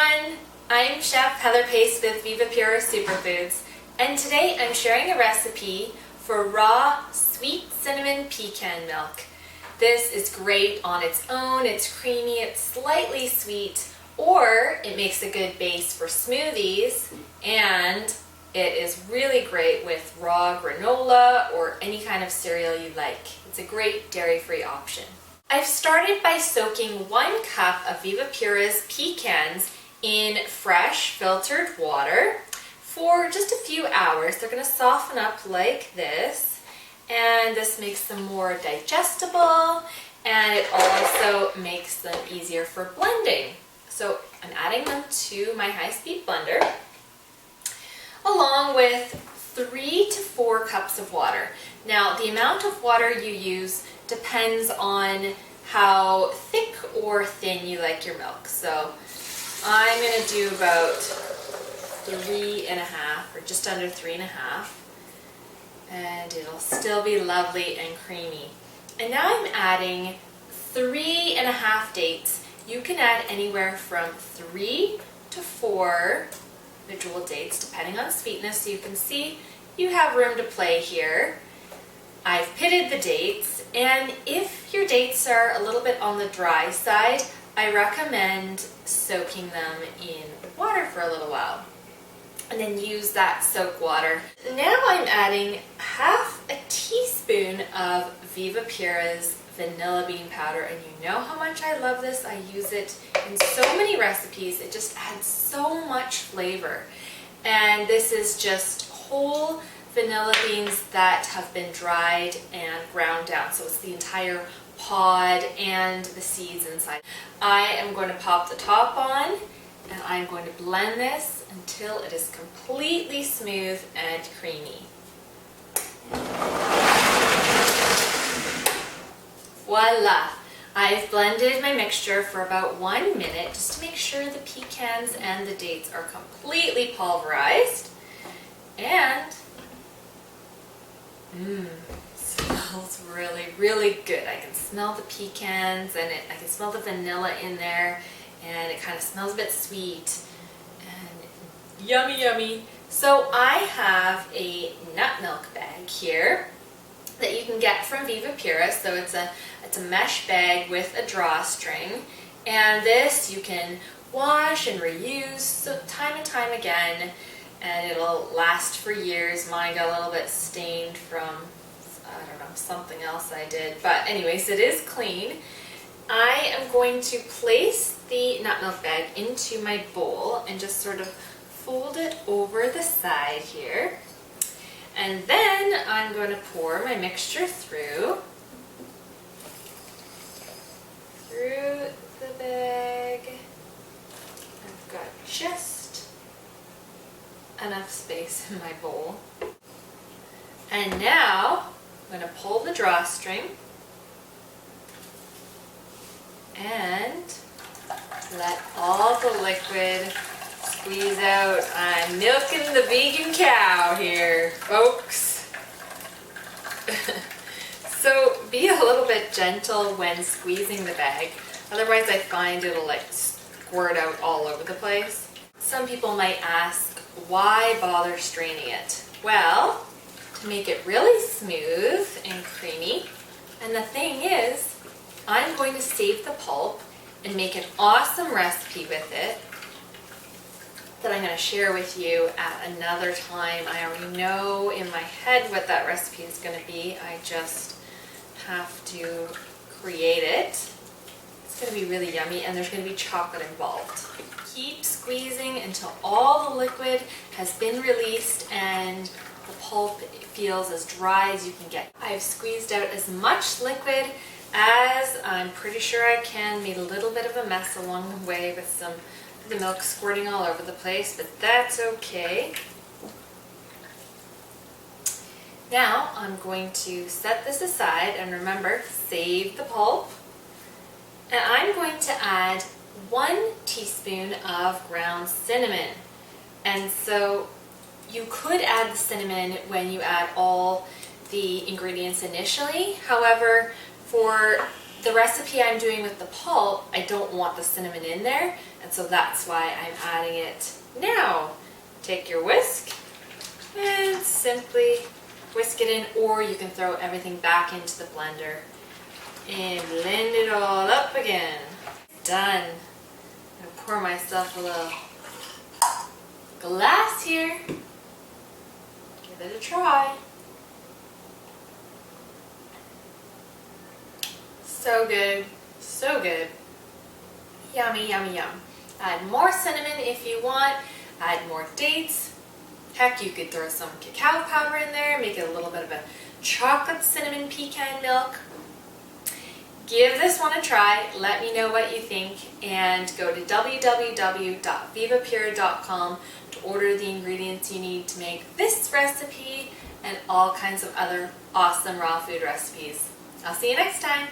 everyone! I'm Chef Heather Pace with Viva Pura Superfoods, and today I'm sharing a recipe for raw sweet cinnamon pecan milk. This is great on its own. It's creamy, it's slightly sweet, or it makes a good base for smoothies, and it is really great with raw granola or any kind of cereal you like. It's a great dairy-free option. I've started by soaking 1 cup of Viva Pura's pecans in fresh filtered water for just a few hours. They're going to soften up like this, and this makes them more digestible, and it also makes them easier for blending. So I'm adding them to my high-speed blender along with 3 to 4 cups of water. Now the amount of water you use depends on how thick or thin you like your milk. So I'm going to do about 3.5 or just under 3.5, and it'll still be lovely and creamy. And now I'm adding 3.5 dates. You can add anywhere from 3 to 4 individual dates depending on sweetness, so you can see you have room to play here. I've pitted the dates, and if your dates are a little bit on the dry side, I recommend soaking them in water for a little while and then use that soak water. Now I'm adding half a teaspoon of Viva Pura's vanilla bean powder, and you know how much I love this. I use it in so many recipes. It just adds so much flavor. And this is just whole vanilla beans that have been dried and ground down, so it's the entire pod and the seeds inside. I am going to pop the top on, and I'm going to blend this until it is completely smooth and creamy. Voila! I've blended my mixture for about 1 minute just to make sure the pecans and the dates are completely pulverized. And smells really, really good. I can smell the pecans, and I can smell the vanilla in there, and it kind of smells a bit sweet and yummy, yummy. So I have a nut milk bag here that you can get from Viva Pura. So it's a mesh bag with a drawstring, and this you can wash and reuse so time and time again, and it'll last for years. Mine got a little bit stained from, I don't know, something else I did, but anyways, it is clean. I am going to place the nut milk bag into my bowl and just sort of fold it over the side here. And then I'm going to pour my mixture through the bag. I've got just enough space in my bowl. And now I'm going to pull the drawstring and let all the liquid squeeze out. I'm milking the vegan cow here, folks. So be a little bit gentle when squeezing the bag, otherwise I find it'll like squirt out all over the place. Some people might ask, why bother straining it? Well, to make it really smooth and creamy. And the thing is, I'm going to save the pulp and make an awesome recipe with it that I'm going to share with you at another time. I already know in my head what that recipe is going to be. I just have to create it. It's going to be really yummy, and there's going to be chocolate involved. Keep squeezing until all the liquid has been released and the pulp feels as dry as you can get. I've squeezed out as much liquid as I'm pretty sure I can. Made a little bit of a mess along the way with the milk squirting all over the place, but that's okay. Now I'm going to set this aside, and remember, save the pulp. And I'm going to add 1 teaspoon of ground cinnamon. And so you could add the cinnamon when you add all the ingredients initially. However, for The recipe I'm doing with the pulp, I don't want the cinnamon in there, and so that's why I'm adding it now. Take your whisk and simply whisk it in, or you can throw everything back into the blender and blend it all up again. Done. I'm gonna pour myself a little glass here. Give it a try. So good, so good. Yummy, yummy, yum. Add more cinnamon if you want, add more dates. Heck, you could throw some cacao powder in there, make it a little bit of a chocolate cinnamon pecan milk. Give this one a try, let me know what you think, and go to www.vivapure.com to order the ingredients you need to make this recipe and all kinds of other awesome raw food recipes. I'll see you next time.